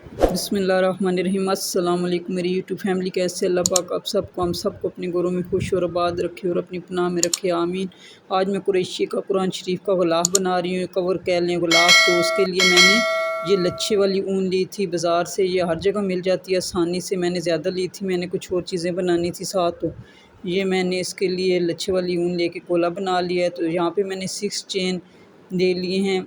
बिस्मिल्लाहिर्रहमानिर्रहीम। अस्सलाम वालेकुम मेरी यूट्यूब फैमिली, कैसे अल्लाह पाक आप सबको हम सबको अपने घरों में खुश और आबाद रखे और अपनी पनाह में रखे, आमीन। आज मैं कुरैशी का कुरान शरीफ का ग़िलाफ़ बना रही हूँ, कवर कह लें ग़िलाफ़। तो उसके लिए मैंने ये लच्छे वाली ऊन ली थी बाज़ार से, ये हर जगह मिल जाती है आसानी से। मैंने ज़्यादा ली थी, मैंने कुछ और चीज़ें बनानी थी साथ, तो ये मैंने इसके लिए लच्छे वाली ऊन लेके गोला बना लिया है। तो यहाँ पे मैंने 6 चेन ले लिए हैं।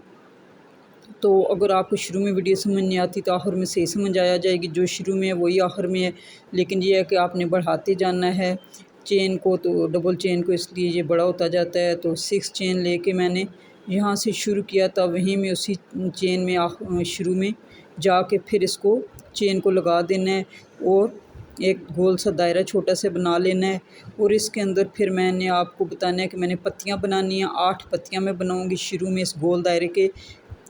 तो अगर आपको शुरू में वीडियो समझ नहीं आती तो आखिर में सही समझ आया जाएगी। जो शुरू में है वही आखिर में है, लेकिन ये है कि आपने बढ़ाते जाना है चेन को, तो डबल चेन को, इसलिए ये बड़ा होता जाता है। तो 6 चेन लेके मैंने यहाँ से शुरू किया था, वहीं में उसी चेन में शुरू में जाके फिर इसको चेन को लगा देना है और एक गोल सा दायरा छोटा सा बना लेना है। और इसके अंदर फिर मैंने आपको बताना है कि मैंने पत्तियाँ बनानी हैं। 8 पत्तियाँ मैं बनाऊँगी शुरू में इस गोल दायरे के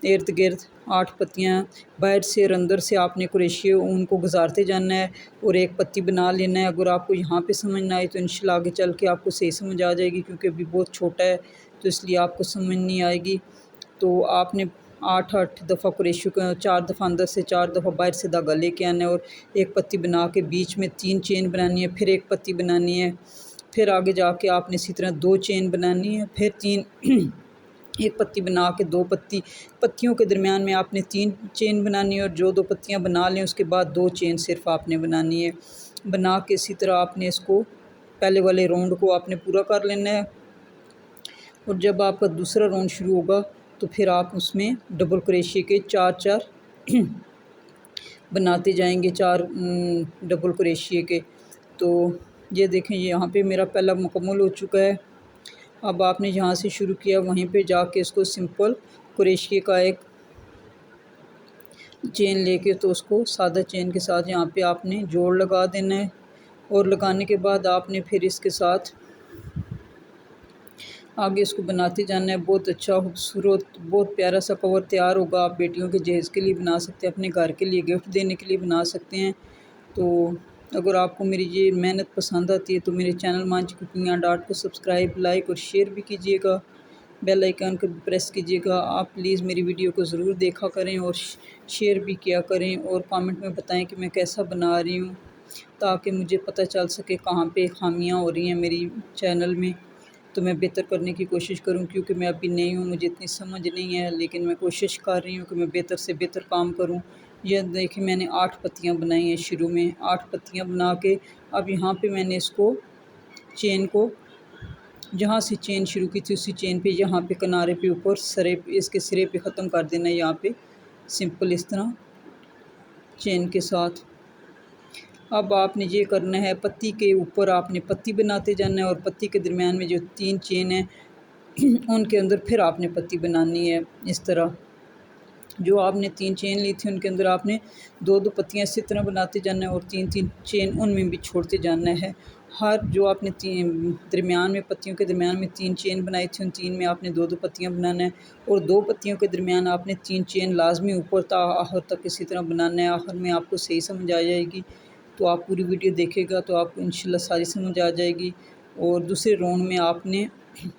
इर्द गिर्द। 8 पत्तियाँ बाहर से और अंदर से आपने कुरैशी ऊन को गुजारते जाना है और एक पत्ती बना लेना है। अगर आपको यहाँ पे समझ ना आए तो इंशाल्लाह आगे चल के आपको सही समझ आ जाएगी, क्योंकि अभी बहुत छोटा है तो इसलिए आपको समझ नहीं आएगी। तो आपने 8-8 दफ़ा कुरैशी का 4 दफ़ा अंदर से 4 दफ़ा बाहर से धागा लेके आना है और एक पत्ती बना के बीच में 3 चेन बनानी है, फिर एक पत्ती बनानी है, फिर आगे जाके आपने इसी तरह 2 चेन बनानी है, फिर 3 एक पत्ती बना के 2 पत्तियों के दरमियान में आपने 3 चेन बनानी है और जो 2 पत्तियां बना लें उसके बाद 2 चेन सिर्फ आपने बनानी है। बना के इसी तरह आपने इसको पहले वाले राउंड को आपने पूरा कर लेना है। और जब आपका दूसरा राउंड शुरू होगा तो फिर आप उसमें डबल क्रोशिया के 4-4 बनाते जाएंगे, 4 डबल क्रोशिया के। तो ये देखें, यहाँ पे मेरा पहला मुकम्मल हो चुका है। अब आपने जहाँ से शुरू किया वहीं पे जाके इसको सिंपल क्रोशिया का एक चेन लेके तो उसको सादा चेन के साथ यहाँ पे आपने जोड़ लगा देना है। और लगाने के बाद आपने फिर इसके साथ आगे इसको बनाते जाना है। बहुत अच्छा खूबसूरत बहुत प्यारा सा कवर तैयार होगा। आप बेटियों के जहेज़ के लिए बना सकते हैं, अपने घर के लिए गिफ्ट देने के लिए बना सकते हैं। तो अगर आपको मेरी ये मेहनत पसंद आती है तो मेरे channel Manjhi cooking and art को सब्सक्राइब, लाइक और शेयर भी कीजिएगा। बेल आइकन को प्रेस कीजिएगा। आप प्लीज़ मेरी वीडियो को ज़रूर देखा करें और शेयर भी किया करें और कमेंट में बताएं कि मैं कैसा बना रही हूँ, ताकि मुझे पता चल सके कहाँ पे खामियां हो रही हैं मेरी चैनल में, तो मैं बेहतर करने की कोशिश करूं। क्योंकि मैं अभी नई हूं, मुझे इतनी समझ नहीं है, लेकिन मैं कोशिश कर रही हूं कि मैं बेहतर से बेहतर काम करूं। यह देखिए, मैंने 8 पत्तियां बनाई हैं शुरू में। 8 पत्तियां बना के अब यहाँ पे मैंने इसको चेन को जहाँ से चेन शुरू की थी उसी चेन पे यहाँ पे किनारे पे ऊपर सरे पे इसके सिरे पे ख़त्म कर देना है। यहाँ पे सिंपल इस तरह चेन के साथ। अब आपने ये करना है, पत्ती के ऊपर आपने पत्ती बनाते जाना है और पत्ती के दरमियान में जो 3 चेन है उनके अंदर फिर आपने पत्ती बनानी है। इस तरह जो आपने 3 चेन ली थी उनके अंदर आपने 2-2 पत्तियाँ इसी तरह बनाते जाना है और 3-3 चेन उनमें भी छोड़ते जाना है। हर जो आपने दरमियान में पत्तियों के दरमियान में 3 चेन बनाई थी, उन 3 में आपने 2-2 पत्तियाँ बनाना है और 2 पत्तियों के दरमियान आपने 3 चेन लाजमी ऊपर ता आखिर तक इसी तरह बनाना है। आखिर में आपको सही समझ आ जाएगी, तो आप पूरी वीडियो देखेगा तो आपको इंशाल्लाह सारी समझ आ जाएगी। और दूसरे राउंड में आपने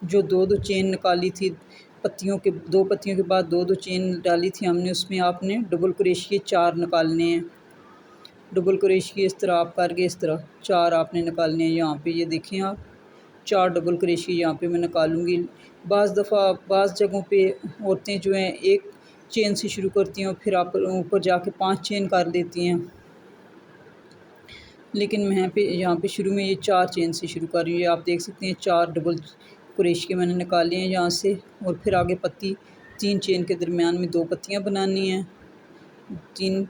जो 2-2 चेन निकाली थी, पत्तियों के 2 पत्तियों के बाद 2-2 चेन डाली थी हमने, उसमें आपने डबल क्रोशिया 4 निकालने हैं। डबल क्रोशिया इस तरह आप करके इस तरह 4 आपने निकालने हैं। यहाँ पे ये देखें आप, 4 डबल क्रोशिया यहाँ पे मैं निकालूँगी। बाज़ दफ़ा बाज़ जगहों पे औरतें जो हैं एक चेन से शुरू करती हैं और फिर आप ऊपर जाके 5 चेन कर देती हैं, लेकिन मैं यहाँ पे शुरू में ये 4 चेन से शुरू कर रही हूँ। ये आप देख सकते हैं 4 डबल क्रोशिया मैंने निकाले हैं यहाँ से। और फिर आगे पत्ती 3 चेन के दरमियान में 2 पत्तियाँ बनानी हैं। 3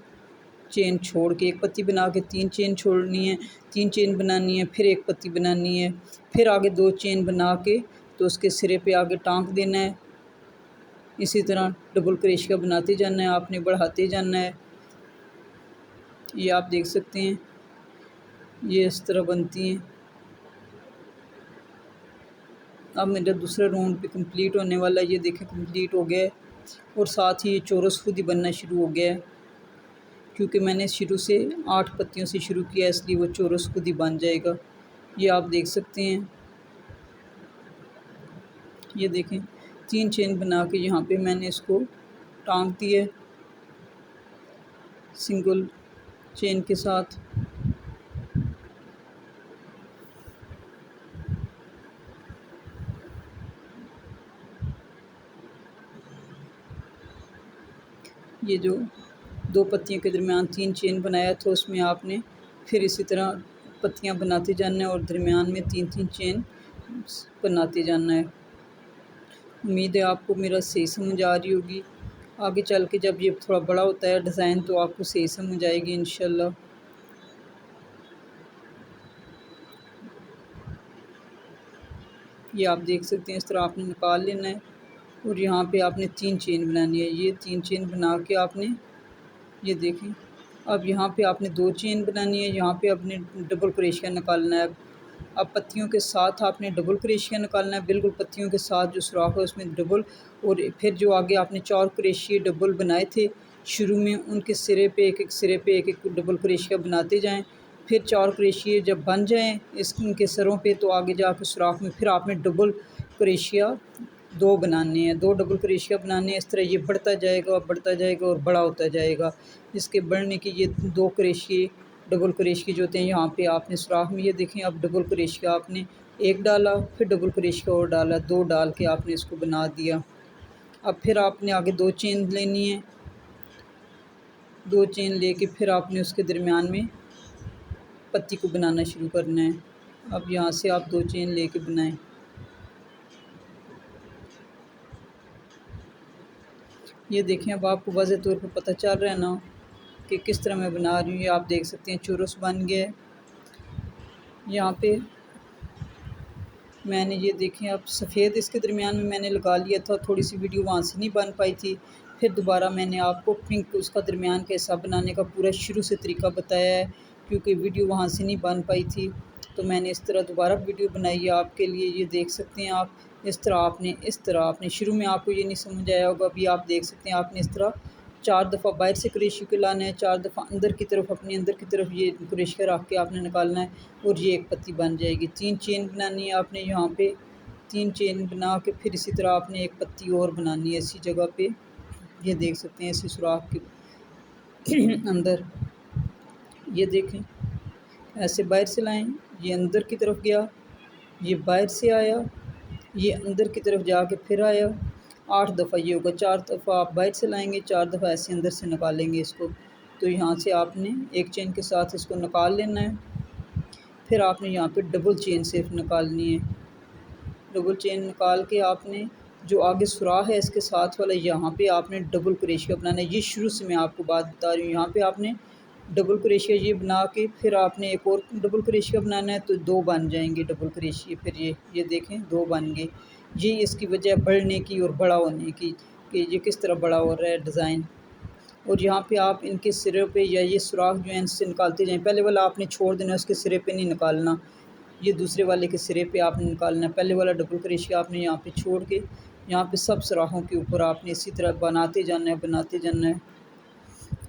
चेन छोड़ के एक पत्ती बना के 3 चेन छोड़नी है, 3 चेन बनानी है, फिर एक पत्ती बनानी है, फिर आगे 2 चेन बना के तो उसके सिरे पे आगे टाँक देना है। इसी तरह डबल क्रोशिया बनाते जाना है, आपने बढ़ाते जाना है। ये आप देख सकते हैं, ये इस तरह बनती हैं। अब मेरा दूसरा राउंड भी कंप्लीट होने वाला है। ये देखें कंप्लीट हो गया है और साथ ही ये चोरस खुद ही बनना शुरू हो गया है, क्योंकि मैंने शुरू से 8 पत्तियों से शुरू किया, इसलिए वो चोरस खुद ही बन जाएगा। ये आप देख सकते हैं, ये देखें 3 चेन बना के यहाँ पे मैंने इसको टाँग दिया है। सिंगल चेन के साथ। ये जो दो पत्तियों के दरमियान 3 चेन बनाया था उसमें आपने फिर इसी तरह पत्तियां बनाते जाना है और दरमियान में 3-3 चेन बनाते जाना है। उम्मीद है आपको मेरा सही समझ आ रही होगी। आगे चल के जब ये थोड़ा बड़ा होता है डिज़ाइन तो आपको सही समझ आएगी इंशाल्लाह। ये आप देख सकते हैं इस तरह आपने निकाल लेना है और यहाँ पे आपने 3 चेन बनानी है। ये 3 चेन बना के आपने ये देखें। अब यहाँ पे आपने 2 चेन बनानी है, यहाँ पे आपने डबल क्रोशिया निकालना है। अब पत्तियों के साथ आपने डबल क्रोशिया निकालना है, बिल्कुल पत्तियों के साथ जो सुराख है उसमें डबल। और फिर जो आगे आपने 4 क्रोशिया डबल बनाए थे शुरू में, उनके सिरे पे एक-एक सिरे पे एक-एक डबल क्रोशिया बनाते जाएँ। फिर 4 क्रोशिया जब बन जाएँ इनके सरों पे, तो आगे जाके सुराख में फिर आपने डबल क्रोशिया 2 बनाने हैं, 2 डबल क्रोशिया बनाने हैं। इस तरह ये बढ़ता जाएगा और बड़ा होता जाएगा। इसके बढ़ने की ये 2 क्रोशिया डबल क्रोशिया जो होते हैं यहाँ पे आपने सुराख में ये देखें। अब डबल क्रोशिया आपने 1 डाला, फिर डबल क्रोशिया और डाला, 2 डाल के आपने इसको बना दिया। अब फिर आपने आगे 2 चेन लेनी है, 2 चेन लेके फिर आपने उसके दरमियान में पत्ती को बनाना शुरू करना है। अब यहाँ से आप 2 चेन लेके बनाएं। ये देखें, अब आपको वाज़ेह तौर पर पता चल रहा है ना कि किस तरह मैं बना रही हूँ। ये आप देख सकते हैं चुरस बन गया है। यहाँ पे मैंने ये देखें अब सफ़ेद इसके दरमियान में मैंने लगा लिया था, थोड़ी सी वीडियो वहाँ से नहीं बन पाई थी। फिर दोबारा मैंने आपको पिंक उसका दरमियान का हिस्सा बनाने का पूरा शुरू से तरीका बताया है, क्योंकि वीडियो वहाँ से नहीं बन पाई थी। तो मैंने इस तरह दोबारा वीडियो बनाई है आपके लिए। ये देख सकते हैं आप इस तरह आपने शुरू में आपको ये नहीं समझ आया होगा। अभी आप देख सकते हैं आपने इस तरह 4 दफ़ा बाहर से क्रोशिया को लाना है, 4 दफ़ा अंदर की तरफ अपने अंदर की तरफ ये क्रोशिया रख के आपने निकालना है और ये एक पत्ती बन जाएगी। 3 चेन बनानी है आपने यहाँ पे, 3 चेन बना के फिर इसी तरह आपने एक पत्ती और बनानी है इसी जगह पे। ये देख सकते हैं इसी सुराख के अंदर। ये देखें, ऐसे बाहर से लाएं, ये अंदर की तरफ गया, ये बाहर से आया, ये अंदर की तरफ जाके फिर आया। 8 दफ़ा ये होगा, 4 दफ़ा आप बाहर से लाएंगे, 4 दफ़ा ऐसे अंदर से निकालेंगे इसको। तो यहाँ से आपने एक चेन के साथ इसको निकाल लेना है। फिर आपने यहाँ पे डबल चेन सिर्फ निकालनी है। डबल चेन निकाल के आपने जो आगे सुराख है इसके साथ वाला, यहाँ पे आपने डबल क्रोशिया बनाना है। ये शुरू से मैं आपको बात बता रही हूँ। यहाँ पे आपने डबल क्रोशिया ये बना के फिर आपने एक और डबल क्रोशिया बनाना है, तो 2 बन जाएंगे डबल क्रोशिया। फिर ये देखें 2 बन गए। ये इसकी वजह बढ़ने की और बड़ा होने की कि ये किस तरह बड़ा हो रहा है डिज़ाइन। और यहाँ पे आप इनके सिरे पे या ये सुराख जो है इनसे निकालते जाएँ। पहले वाला आपने छोड़ देना, उसके सिरे पे नहीं निकालना। ये दूसरे वाले के सिरे पे आपने निकालना है। पहले वाला डबल क्रोशिया आपने यहाँ पे छोड़ के यहाँ पे सब सुराखों के ऊपर आपने इसी तरह बनाते जाना है।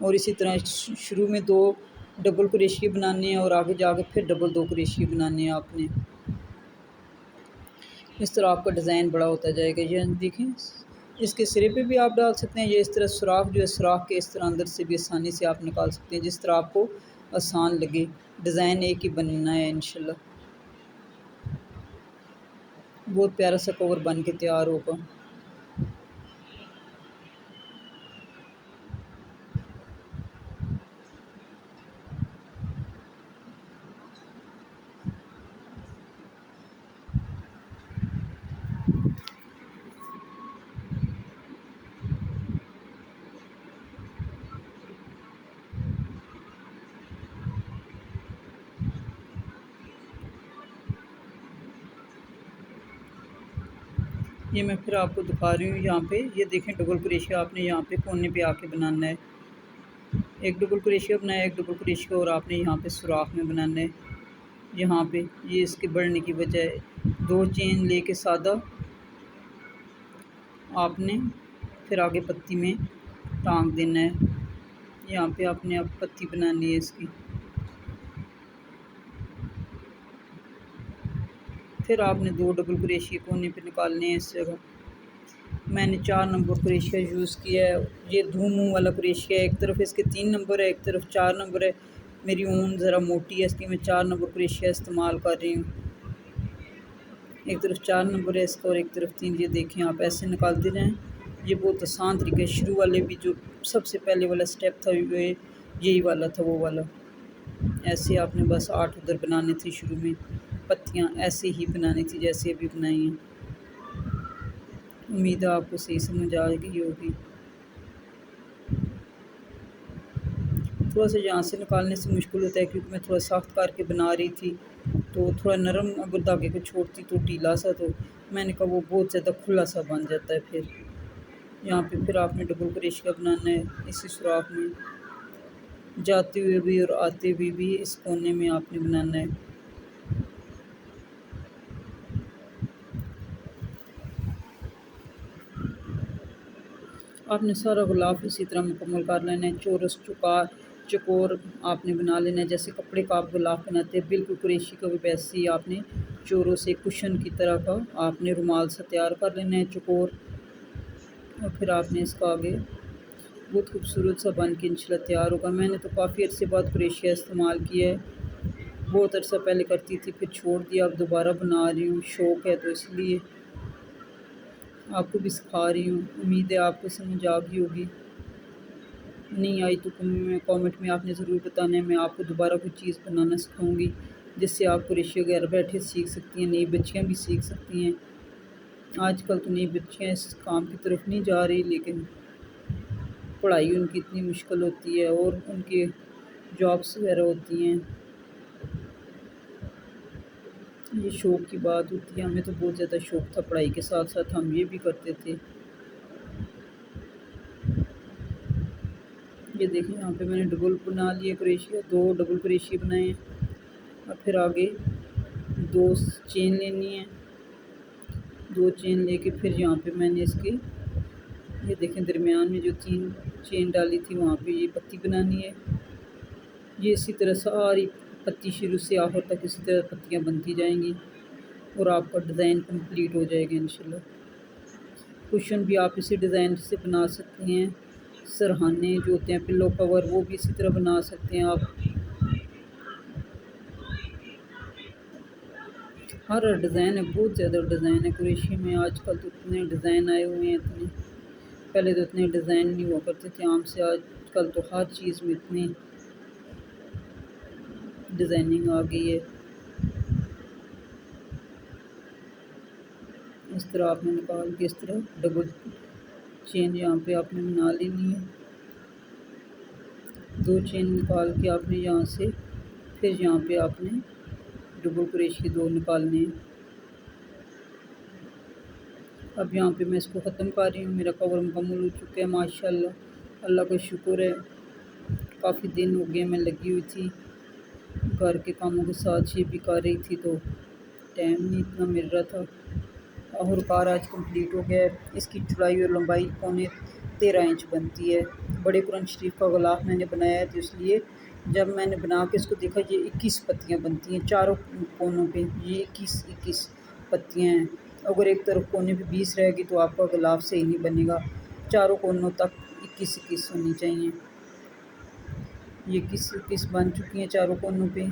और इसी तरह शुरू में 2 डबल क्रोशिया बनाने हैं और आगे जाके फिर डबल 2 क्रोशिया बनाने हैं आपने। इस तरह आपका डिज़ाइन बड़ा होता जाएगा। ये देखें, इसके सिरे पे भी आप डाल सकते हैं। ये इस तरह सुराख जो है, सुराख के इस तरह अंदर से भी आसानी से आप निकाल सकते हैं, जिस तरह आपको आसान लगे। डिज़ाइन एक ही बनना है इंशाल्लाह। बहुत प्यारा सा कवर बन के तैयार होगा। ये मैं फिर आपको दिखा रही हूँ। यहाँ पे ये देखें, डबल क्रोशिया आपने यहाँ पे कोने पे आके बनाना है। एक डबल क्रोशिया बनाया, एक डबल क्रोशिया और आपने यहाँ पे सुराख में बनाना है। यहाँ पे ये इसके बढ़ने की वजह है। 2 चेन लेके सादा आपने फिर आगे पत्ती में टांग देना है। यहाँ पे आपने अब पत्ती बनानी है इसकी। फिर आपने 2 डबल क्रोशिया कोने पे निकालने हैं इस जगह। मैंने 4 नंबर क्रोशिया यूज़ किया है। ये धूम वाला क्रोशिया है, एक तरफ इसके 3 नंबर है, एक तरफ 4 नंबर है। मेरी ऊन ज़रा मोटी है, इसकी मैं 4 नंबर क्रोशिया इस्तेमाल कर रही हूँ। एक तरफ 4 नंबर है इसका और एक तरफ 3। ये देखें, आप ऐसे निकालते जाएँ। ये बहुत आसान तरीका है। शुरू वाले भी जो सबसे पहले वाला स्टेप था, ये यही वाला था, वो वाला। ऐसे आपने बस 8 उधर बनाने थे शुरू में, पत्तियाँ ऐसे ही बनानी थी जैसे अभी बनाई हैं। उम्मीद है आपको सही समझ आ गई होगी। थोड़ा सा यहाँ से निकालने से मुश्किल होता है क्योंकि मैं थोड़ा सख्त करके बना रही थी, तो थोड़ा नरम अगर धागे को छोड़ती तो ढीला सा, तो मैंने कहा वो बहुत ज़्यादा खुला सा बन जाता है। फिर यहाँ पे फिर आपने डबल क्रोशिया बनाना है इसी सुराख में, जाते हुए भी और आते हुए भी इस कोने में आपने बनाना है। आपने सारा गुलाब इसी तरह मुकम्मल कर लेना है। चौरस चकोर आपने बना लेना है, जैसे कपड़े का आप गुलाब बनाते हैं, बिल्कुल क्रोशिया का भी वैसे ही आपने चोरों से कुशन की तरह का आपने रुमाल सा तैयार कर लेना है चकोर। और फिर आपने इसका आगे बहुत खूबसूरत सा बन के इंशाल्लाह तैयार होगा। मैंने तो काफ़ी अर्से बाद क्रोशिया इस्तेमाल किया है, बहुत अर्सा पहले करती थी, फिर छोड़ दिया, अब दोबारा बना रही हूँ, शौक़ है तो इसलिए आपको भी सिखा रही हूँ। उम्मीद है आपको समझ आ गई होगी। नहीं आई तो कमेंट में आपने ज़रूर बताना है, मैं आपको दोबारा कुछ चीज़ बनाना सिखाऊंगी जिससे आप क्रोशिया घर बैठे सीख सकती हैं, नई बच्चियाँ भी सीख सकती हैं। आजकल तो नई बच्चियाँ इस काम की तरफ नहीं जा रही, लेकिन पढ़ाई उनकी इतनी मुश्किल होती है और उनके जॉब्स वगैरह होती हैं। ये शौक़ की बात होती है, हमें तो बहुत ज़्यादा शौक़ था, पढ़ाई के साथ साथ हम ये भी करते थे। ये देखिए, यहाँ पे मैंने डबल बना लिए क्रोशिया, 2 डबल क्रोशिया बनाए हैं। और फिर आगे 2 चेन लेनी है, 2 चेन लेके फिर यहाँ पे मैंने इसके ये देखें दरमियान में जो 3 चेन डाली थी वहाँ पे ये पत्ती बनानी है। ये इसी तरह सारी पत्ती शुरू से आखिर तक इसी तरह पत्तियाँ बनती जाएंगी और आपका डिज़ाइन कंप्लीट हो जाएगा इंशाल्लाह। कुशन भी आप इसी डिज़ाइन से बना सकते हैं, सरहाने जो होते हैं पिल्लो कवर वो भी इसी तरह बना सकते हैं आप। हर डिज़ाइन है, बहुत ज़्यादा डिज़ाइन है क्रोशिया में। आजकल तो इतने डिज़ाइन आए हुए हैं, इतने पहले तो इतने डिज़ाइन नहीं हुआ करते थे आम से, आजकल तो हर चीज़ में इतनी डिज़ाइनिंग आ गई है। इस तरह आपने निकाल के इस तरह डबल चेन यहाँ पे आपने बना लेनी है। 2 चेन निकाल के आपने यहाँ से फिर यहाँ पे आपने डबल क्रोशिया 2 निकालने हैं। अब यहाँ पे मैं इसको ख़त्म कर रही हूँ। मेरा कवर मुकम्मल हो चुका है माशाल्लाह, अल्लाह का शुक्र है। काफ़ी दिन हो गए मैं लगी हुई थी, घर के कामों के साथ ये भी कर रही थी, तो टाइम नहीं इतना मिल रहा था। आखिरकार आज कंप्लीट हो गया है। इसकी चौड़ाई और लंबाई 13.25 इंच बनती है। बड़े कुरान शरीफ का गुलाब मैंने बनाया है, तो इसलिए जब मैंने बना के इसको देखा, ये 21 पत्तियाँ बनती हैं चारों कोनों पे, ये 21 पत्तियाँ हैं। अगर एक तरफ कोने पे 20 रहेगी तो आपका गुलाब सही नहीं बनेगा, चारों कोनों तक 21 होनी चाहिए। ये 21 बन चुकी हैं चारों कोनों पे।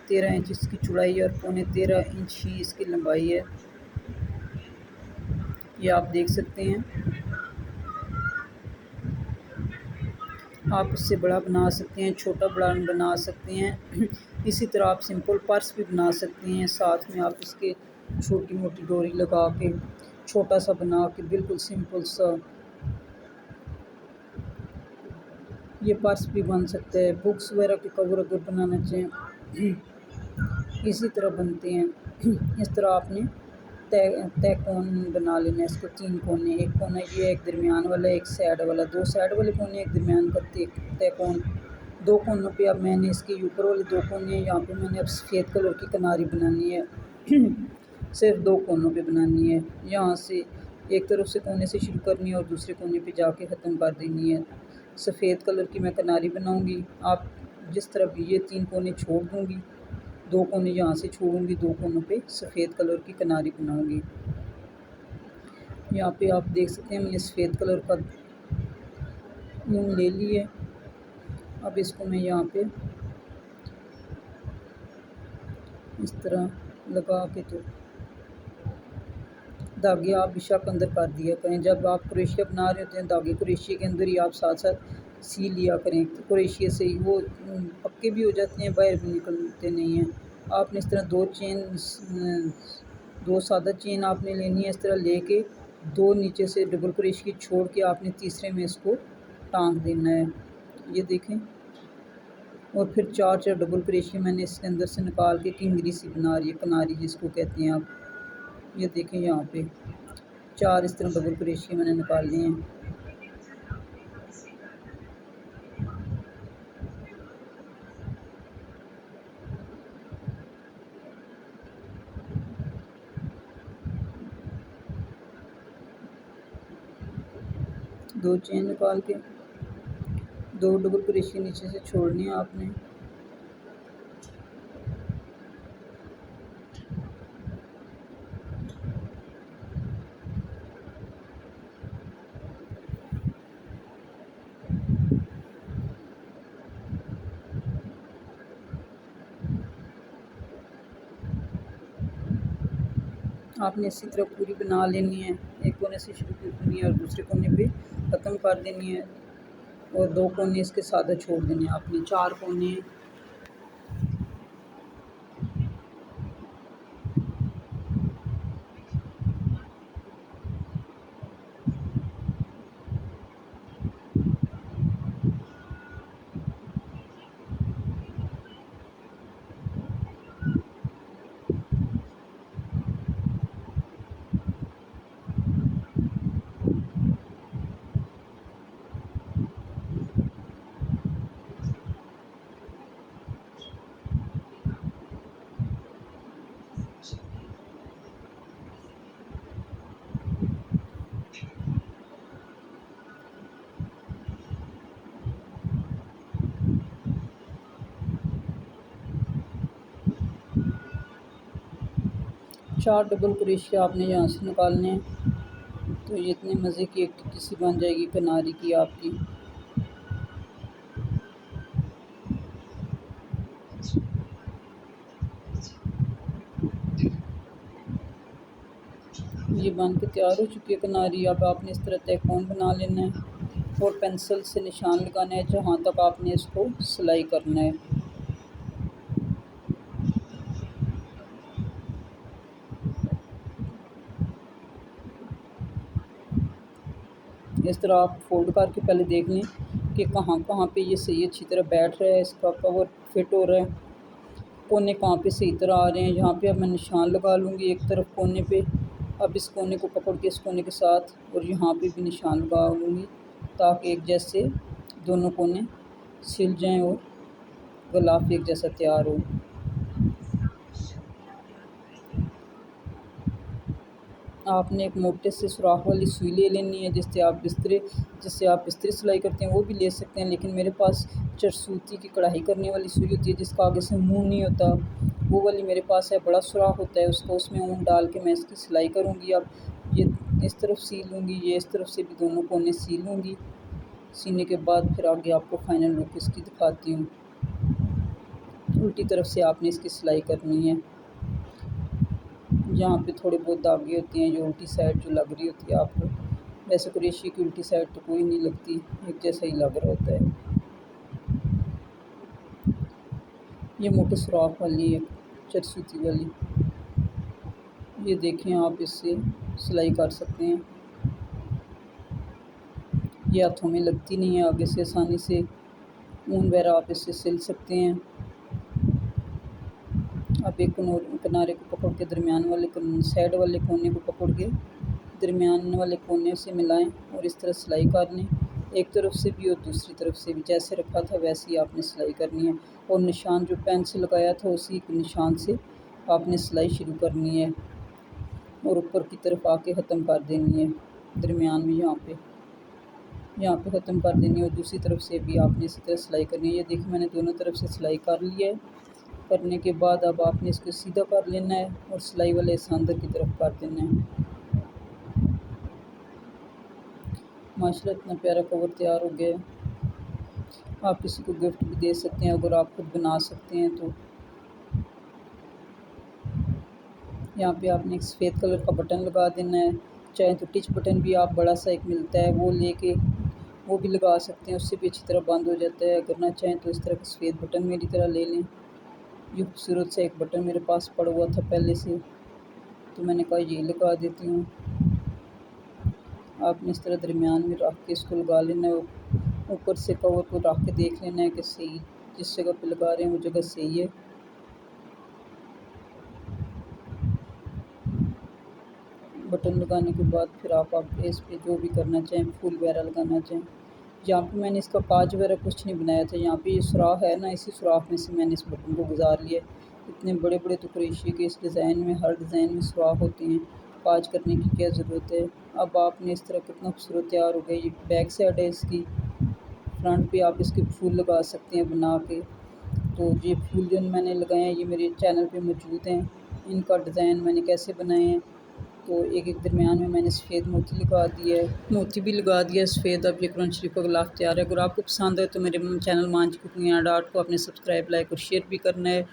13.25 इंच इसकी चौड़ाई और 13.25 इंच ही इसकी लंबाई है, ये आप देख सकते हैं। आप इससे बड़ा बना सकते हैं, छोटा बड़ा बना सकते हैं। इसी तरह आप सिंपल पर्स भी बना सकते हैं, साथ में आप इसके छोटी मोटी डोरी लगा के छोटा सा बना के बिल्कुल सिंपल सा ये पर्स भी बन सकता है। बुक्स वगैरह के कवर अगर बनाना चाहें इसी तरह बनते हैं। इस तरह आपने तय कोन बना लेना है इसको, 3 कोने, एक कोना ये एक दरमियान वाला, एक साइड वाला, 2 साइड वाले कोने, एक दरमियान का तय कोन। 2 कोनों पे अब मैंने इसके ऊपर वाले 2 कोने, यहाँ पे मैंने अब सफ़ेद कलर की किनारी बनानी है। सिर्फ 2 कोनों पे बनानी है। यहाँ से एक तरफ से कोने से शुरू करनी है और दूसरे कोने पे जाके ख़त्म कर देनी है। सफ़ेद कलर की मैं किनारी बनाऊँगी। आप जिस तरह भी ये 3 कोने छोड़ दूँगी, दो कोने यहाँ से छोड़ूंगी, दो कोनों पे सफ़ेद कलर की किनारी बनाऊंगी। यहाँ पे आप देख सकते हैं मैंने सफ़ेद कलर का ऊन ले ली है। अब इसको मैं यहाँ पे इस तरह लगा के तो धागे आप बेशक अंदर कर दिया करें। जब आप क्रोशिया बना रहे होते हैं धागे क्रोशिया के अंदर ही आप साथ साथ सी लिया करें, तो क्रोशिया से ही वो पक्के भी हो जाते हैं, बाहर भी निकलते नहीं हैं। आपने इस तरह दो सादा चेन आपने लेनी है, इस तरह लेके दो नीचे से डबल क्रोशिया छोड़ के आपने तीसरे में इसको टांग देना है। ये देखें, और फिर चार चार डबल क्रोशिया मैंने इसके अंदर से निकाल के किंगरी सी बना रही है, किनारी जिसको कहते हैं आप। ये देखें यहाँ पे चार इस तरह डबल क्रोशिया मैंने निकाले हैं। दो चेन निकाल के दो डबल क्रोशिया नीचे से छोड़नी है आपने। आपने इसी तरह पूरी बना लेनी है, एक कोने से शुरू करनी है और दूसरे कोने पे ख़त्म कर देनी है, और दो कोने इसके सादा छोड़ देने हैं आपने। चार कोने चार डबल क्रोशिया आपने यहाँ से निकालने हैं। तो ये इतने मज़े की एक टिक्की सी बन जाएगी किनारी की आपकी। ये बन के तैयार हो चुकी है किनारी। अब आपने इस तरह तहकोन बना लेना है और पेंसिल से निशान लगाना है जहाँ तक आपने इसको सिलाई करना है। इस तरह आप फोल्ड करके पहले देख लें कि कहाँ कहाँ पे ये सही अच्छी तरह बैठ रहा है, इसका कवर फिट हो रहा है, कोने कहाँ पे सही तरह आ रहे हैं। यहाँ पे अब मैं निशान लगा लूँगी एक तरफ कोने पे। अब इस कोने को पकड़ के इस कोने के साथ और यहाँ पे भी निशान लगा लूँगी ताकि एक जैसे दोनों कोने सिल जाएं और गलाफ एक जैसा तैयार हो। आपने एक मोटे से सुराख वाली सुई ले लेनी है, जिससे आप बिस्तरे सिलाई करते हैं वो भी ले सकते हैं, लेकिन मेरे पास चरसूती की कढ़ाई करने वाली सुई होती है जिसका आगे से मुंह नहीं होता, वो वाली मेरे पास है। बड़ा सुराख होता है उसका, उसमें ऊन डाल के मैं इसकी सिलाई करूँगी। अब ये इस तरफ सी लूँगी, ये इस तरफ से भी दोनों कोने सी लूँगी। सीने के बाद फिर आगे आपको फाइनल लुक इसकी दिखाती हूँ। उल्टी तरफ से आपने इसकी सिलाई करनी है। जहाँ पे थोड़े बहुत दागे होते हैं, जो उल्टी साइड जो लग रही होती है आपको, वैसे क्रोशिया की उल्टी साइड तो कोई नहीं लगती, एक जैसा ही लग रहा होता है। ये मोटे सुराख वाली है चरसूती वाली, ये देखें आप इससे सिलाई कर सकते हैं। ये हाथों में लगती नहीं है, आगे से आसानी से ऊन वगैरह आप इससे सिल सकते हैं। आप एक किनारे को पकड़ के दरमियान वाले साइड वाले कोने को पकड़ के दरमियान वाले कोने से मिलाएं और इस तरह सिलाई कर लें, एक तरफ से भी और दूसरी तरफ से भी। जैसे रखा था वैसे ही आपने सिलाई करनी है, और निशान जो पेन से लगाया था उसी निशान से आपने सिलाई शुरू करनी है और ऊपर की तरफ आके ख़त्म कर देनी है। दरमियान में यहाँ पे ख़त्म कर देनी है, और दूसरी तरफ से भी आपने इसी तरह सिलाई करनी है। ये देखिए मैंने दोनों तरफ से सिलाई कर लिया है। करने के बाद अब आपने इसको सीधा कर लेना है और सिलाई वाले हिस्सा अंदर की तरफ कर देना है। माशाल्लाह इतना प्यारा कवर तैयार हो गया है। आप किसी को गिफ्ट भी दे सकते हैं अगर आप खुद बना सकते हैं तो। यहाँ पे आपने एक सफ़ेद कलर का बटन लगा देना है, चाहे तो टिच बटन भी आप बड़ा सा एक मिलता है वो लेके वो भी लगा सकते हैं, उससे भी अच्छी तरह बंद हो जाता है। अगर ना चाहें तो इस तरह का सफ़ेद बटन मेरी तरह ले लें। ये खूबसूरत सा एक बटन मेरे पास पड़ा हुआ था पहले से, तो मैंने कहा ये लगा देती हूँ। आपने इस तरह दरमियान में रख के इसको लगा लेना है। ऊपर से कवर को रख के देख लेना है कि सही जिस जगह पे लगा रहे हैं वो जगह सही है। बटन लगाने के बाद फिर आप इस पे जो भी करना चाहें, फूल वगैरह लगाना चाहें। यहाँ पे मैंने इसका काज वगैरह कुछ नहीं बनाया था। यहाँ पे ये सुराख है ना, इसी सुराख में से मैंने इस बटन को गुजार लिया। इतने बड़े बड़े तो क्रोशिया के इस डिज़ाइन में, हर डिज़ाइन में सुराख होते हैं, काज करने की क्या ज़रूरत है। अब आपने इस तरह कितना खूबसूरत तैयार हो गया। ये बैक साइड है इसकी, फ्रंट पे आप इसके फूल लगा सकते हैं बना के। तो ये फूल जो मैंने लगाए हैं ये मेरे चैनल पे मौजूद हैं। इनका डिज़ाइन मैंने कैसे बनाए हैं, तो एक एक दरमियान में मैंने सफ़ेद मोती लगा दिया है, मोती भी लगा दिया सफ़ेद। अब ये कुरान शरीफ का गिलाफ तैयार है। अगर आपको पसंद है तो मेरे channel Manjhi cooking and art को आपने सब्सक्राइब, लाइक और शेयर भी करना है।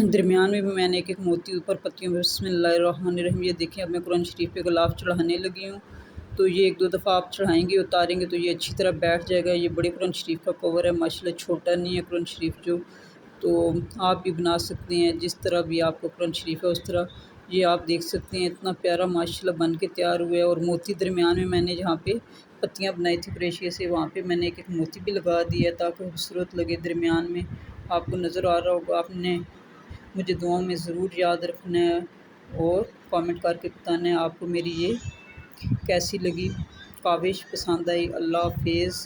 दरमियान में भी मैंने एक एक मोती ऊपर पत्तियों में, बिस्मिल्लाहिर्रहमानिर्रहीम। ये देखें अब मैं कुरान शरीफ पे गिलाफ चढ़ाने लगी हूँ। तो ये एक दो दफ़ा आप चढ़ाएंगे उतारेंगे तो ये अच्छी तरह बैठ जाएगा। ये बड़े कुरान शरीफ का कवर है माशाल्लाह, छोटा नहीं है कुरान शरीफ जो। तो आप भी बना सकते हैं जिस तरह भी आपको कुरान शरीफ है उस तरह। ये आप देख सकते हैं इतना प्यारा माशाल्लाह बन के तैयार हुआ है। और मोती दरमियान में मैंने जहाँ पे पत्तियाँ बनाई थी क्रोशिया से, वहाँ पे मैंने एक एक मोती भी लगा दिया ताकि खूबसूरत लगे। दरमियान में आपको नज़र आ रहा होगा। आपने मुझे दुआओं में ज़रूर याद रखना है और कमेंट करके बताना है आपको मेरी ये कैसी लगी, काविश पसंद आई। अल्लाह हाफ़िज़।